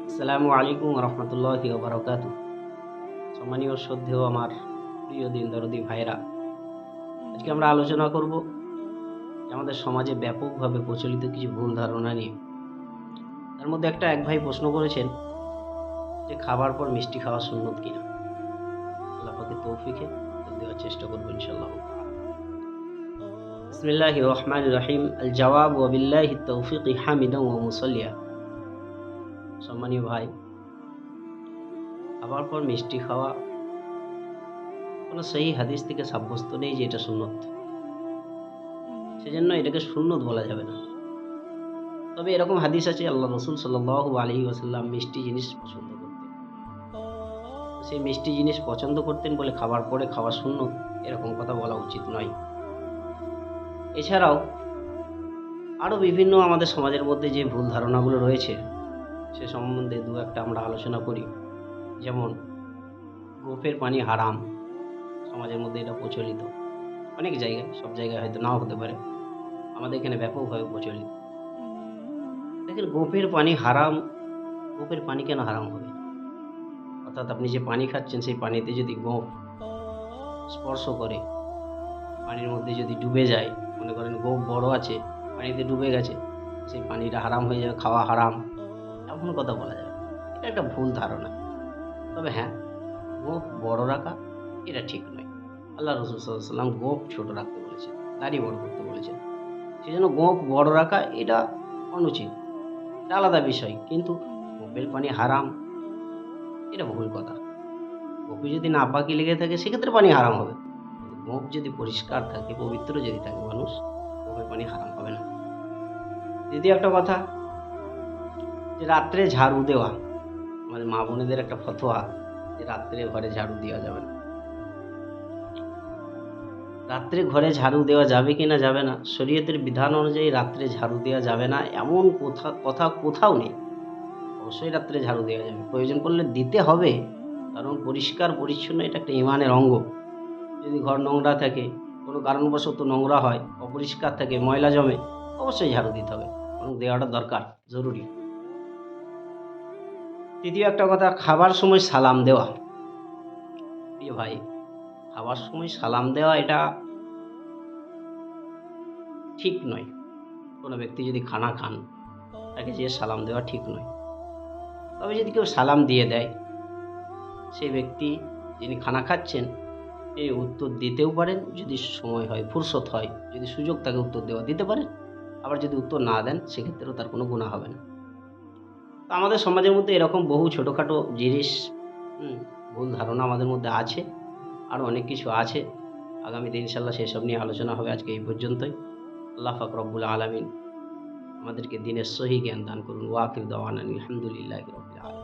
আসসালামু আলাইকুম রহমতুল্লাহি ওয়া বারাকাতুহু। সম্মানীয় শ্রদ্ধেয় আমার প্রিয় দিন দরদি ভাইরা, আজকে আমরা আলোচনা করব যে আমাদের সমাজে ব্যাপকভাবে প্রচলিত কিছু ভুল ধারণা নিয়ে। তার মধ্যে এক ভাই প্রশ্ন করেছেন যে খাবার পর মিষ্টি খাওয়া সুন্নত কিনা। আল্লাহ পাকের তৌফিকে উত্তর দেওয়ার চেষ্টা করব ইনশাআল্লাহ তাআলা। বিসমিল্লাহির রহমানির রহিম। আল জওয়াব ওয়া বিল্লাহিত তৌফিক হামিদান ওয়া মুসাল্লিয়া। সম্মানীয় ভাই, খাবার পর মিষ্টি খাওয়া কোনো সহি হাদিস থেকে সাব্যস্ত নেই যে এটা সুন্নত, সেজন্য এটাকে সুন্নত বলা যাবে না। তবে এরকম হাদিস আছে, আল্লাহ রসুল সাল্লাল্লাহু আলাইহি ওয়াসাল্লাম মিষ্টি জিনিস পছন্দ করতেন। সেই মিষ্টি জিনিস পছন্দ করতেন বলে খাবার পরে খাওয়া সুন্নত, এরকম কথা বলা উচিত নয়। এছাড়াও আরও বিভিন্ন আমাদের সমাজের মধ্যে যে ভুল ধারণাগুলো রয়েছে সে সম্বন্ধে দু একটা আমরা আলোচনা করি। যেমন গোফের পানি হারাম, সমাজের মধ্যে এটা প্রচলিত। অনেক জায়গায়, সব জায়গায় হয়তো নাও হতে পারে, আমাদের এখানে ব্যাপকভাবে প্রচলিত। দেখেন, গোফের পানি হারাম। গোফের পানি কেন হারাম হবে? অর্থাৎ আপনি যে পানি খাচ্ছেন সেই পানিতে যদি গোঁফ স্পর্শ করে, পানির মধ্যে যদি ডুবে যায়, মনে করেন গোঁফ বড় আছে, পানিতে ডুবে গেছে, সেই পানিটা হারাম হয়ে যাবে, খাওয়া হারাম, এমন কথা বলা যাবে। এটা একটা ভুল ধারণা। তবে হ্যাঁ, গোঁফ বড় রাখা এটা ঠিক নয়। আল্লাহ রসুল সাল্লাল্লাহু আলাইহি ওয়াসাল্লাম গোঁফ ছোট রাখতে বলেছেন, দাড়ি বড় করতে বলেছেন। সেই জন্য গোঁফ বড় রাখা এটা অনুচিত, এটা আলাদা বিষয়। কিন্তু গোঁফের পানি হারাম, এটা ভুল কথা। গোঁফে যদি নাপাকি লেগে থাকে সেক্ষেত্রে পানি হারাম হবে। গোঁফ যদি পরিষ্কার থাকে, পবিত্র যদি থাকে মানুষ, গোঁফের পানি হারাম হবে না। দ্বিতীয় একটা কথা, যে রাত্রে ঝাড়ু দেওয়া, আমাদের মা বোনেদের একটা ফতোয়া যে রাত্রে ঘরে ঝাড়ু দেওয়া যাবে না। রাত্রে ঘরে ঝাড়ু দেওয়া যাবে কি না যাবে না, শরীয়তের বিধান অনুযায়ী রাত্রে ঝাড়ু দেওয়া যাবে না এমন কথা কোথাও নেই। অবশ্যই রাত্রে ঝাড়ু দেওয়া যাবে, প্রয়োজন পড়লে দিতে হবে, কারণ পরিষ্কার পরিচ্ছন্ন এটা একটা ঈমানের অঙ্গ। যদি ঘর নোংরা থাকে, কোনো কারণবশত নোংরা হয়, অপরিষ্কার থাকে, ময়লা জমে, অবশ্যই ঝাড়ু দিতে হবে, এবং দেওয়াটা দরকার, জরুরি। তৃতীয় একটা কথা, খাবার সময় সালাম দেওয়া। প্রিয় ভাই, খাবার সময় সালাম দেওয়া এটা ঠিক নয়। কোনো ব্যক্তি যদি খানা খান, তাকে যে সালাম দেওয়া ঠিক নয়। তবে যদি কেউ সালাম দিয়ে দেয়, সেই ব্যক্তি যিনি খানা খাচ্ছেন তিনি উত্তর দিতেও পারেন, যদি সময় হয়, ফুরসত হয়, যদি সুযোগ থাকে উত্তর দিতে পারেন। আবার যদি উত্তর না দেন সেক্ষেত্রেও তার কোনো গুনাহ হবে না। তো আমাদের সমাজের মধ্যে এরকম বহু ছোটোখাটো জিনিস, ভুল ধারণা আমাদের মধ্যে আছে, আরও অনেক কিছু আছে। আগামীতে ইনশাল্লাহ সেসব নিয়ে আলোচনা হবে। আজকে এই পর্যন্তই। আল্লাহ পাক রব্বুল আলামিন আমাদেরকে দিনের সহি জ্ঞান দান করুন। ওয়া আখির দাওয়ানা আলহামদুলিল্লাহি রাব্বিল আলামিন।